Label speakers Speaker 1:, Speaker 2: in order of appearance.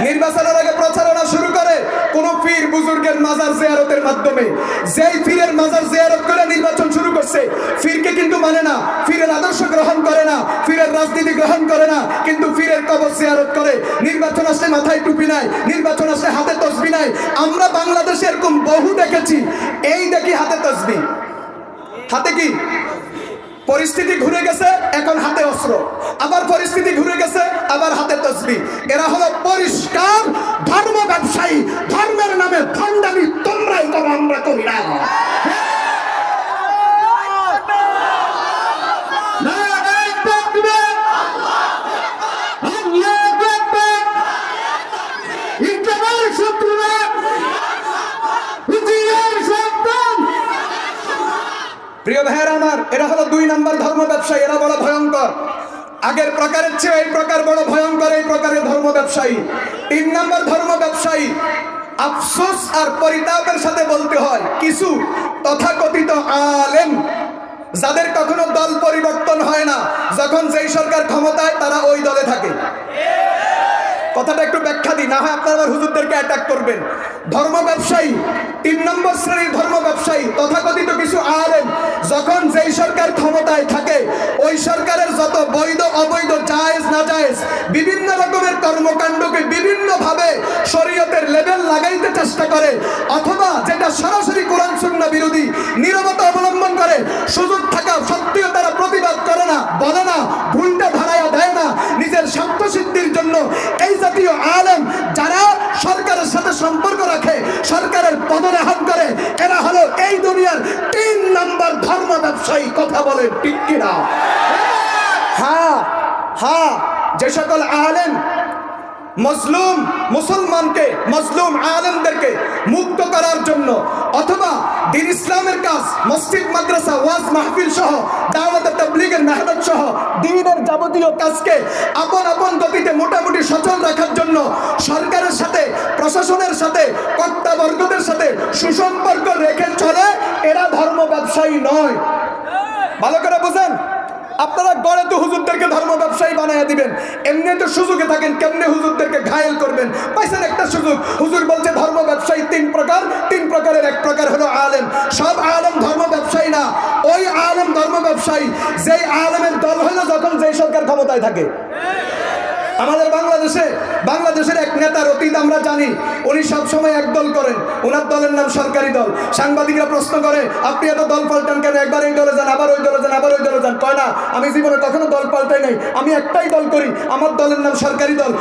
Speaker 1: নির্বাচনের আগে প্রচারণা শুরু করে কোন পীর বুজুর্গের মাজার জিয়ারতের মাধ্যমে। যেই পীরের মাজার জিয়ারত করে নির্বাচন শুরু করছে, পীরকে কিন্তু মানে না, পীরের আদর্শ গ্রহণ করে না, পীরের রাজনীতি গ্রহণ করে না, কিন্তু পীরের কবর জিয়ারত করে। নির্বাচন আসলে মাথায় টুপি নাই, নির্বাচন আসলে হাতে তসবিহ নাই। আমরা বাংলাদেশে এরকম বহু দেখেছি, এই দেখি হাতে তসবিহ, হাতে কি পরিস্থিতি ঘুরে গেছে, এখন হাতে অস্ত্র, আবার পরিস্থিতি ঘুরে গেছে, আবার হাতে তসবিহ। এরা হলো পরিষ্কার ধর্ম ব্যবসায়ী। ধর্মের নামে ভণ্ডামি তোমরাই করো, আমরা করি না। প্রিয় ভাইয়েরা আমার, এরা হলো 2 নম্বর ধর্ম ব্যবসায়ী। এরা বড় ভয়ঙ্কর, আগের প্রকারের চেয়ে এই প্রকার বড় ভয়ঙ্কর এই প্রকারের ধর্ম ব্যবসায়ী। 3 নম্বর ধর্ম ব্যবসায়ী। আফসোস আর পরিতাপের সাথে বলতে হয়, কিছু তথাকথিত আলেম যাদের কখনো দল পরিবর্তন হয় না, যখন যেই সরকার ক্ষমতায় তারা ওই দলে থাকে। কথাটা একটু ব্যাখ্যা দিই, না হয় আপনারা আবার হুজুরদেরকে অ্যাটাক করবেন। ধর্ম ব্যবসায়ী, 3 নম্বর শ্রেণীর ধর্ম ব্যবসায়ী তথাকথিত কিছু আলেম যখন যেই সরকার ক্ষমতায় থাকে, ওই সরকারের যত বৈধ অবৈধ জায়েজ না জায়েজ বিভিন্ন রকমের কর্মকাণ্ডকে বিভিন্নভাবে শরীয়তের লেভেল লাগাইতে চেষ্টা করে, অথবা যেটা সরাসরি কোরআন সুন্নাহ বিরোধী, নীরবতা অবলম্বন করে। সুযোগ থাকা সত্ত্বেও তারা প্রতিবাদ করে না, বলে না, ভুলটা ধরাইয়া দেয় না, নিজের স্বার্থ সিদ্ধির জন্য। এই জাতীয় আলেম যারা সরকারের সাথে সম্পর্ক রাখে, সরকারের পদরেহন করে, এরা হলো এই দুনিয়ার 3 নম্বর ধর্ম ব্যবসায়ী। কথা বলে ঠিক কিনা? হ্যাঁ হ্যাঁ, যে সকল আলেম মজলুম মুসলমানকে, মজলুম আলেমদেরকে মুক্ত করার জন্য, অথবা দ্বীন ইসলামের কাজ, মসজিদ মাদ্রাসা ওয়াজ মাহফিল সহ দাওয়াত তাবলীগের মেহনত সহ দ্বীনের যাবতীয় কাজকে আপন আপন গতিতে মোটামুটি সচল রাখার জন্য সরকারের সাথে, প্রশাসনের সাথে, কর্তাবর্গদের সাথে সুসম্পর্ক রেখে চলে, এরা ধর্ম ব্যবসায়ী নয়। ভালো করে বুঝেন। আপনারা গড়ে তো হুজুরদেরকে ধর্ম ব্যবসায়ী বানাইয়া দিবেন, এমনি তো সুযোগে থাকেন কেমনে হুজুরদেরকে ঘায়েল করবেন। পাইছেন একটা সুযোগ, হুজুর বলছে ধর্ম ব্যবসায়ী 3 প্রকার, 3 প্রকারের এক প্রকার হলো আলেম। সব আলেম ধর্ম ব্যবসায়ী না, ওই আলেম ধর্ম ব্যবসায়ী যেই আলেমের দল হলো যখন যেই সরকার ক্ষমতায় থাকে। আমাদের বাংলাদেশের এক নেতার অতীত আমরা জানি, উনি সবসময় এক দল করেন, ওনার দলের নাম সরকারি দল। সাংবাদিকরা প্রশ্ন করে, আপনি এত দল পাল্টান কেন? একবার এই দলে যান, আবার ওই দলে যান, আবার ওই দলে যান। কয় না, আমি জীবনে কখনো দল পাল্টাই নাই, আমি একটাই দল করি, আমার দলের নাম সরকারি দল।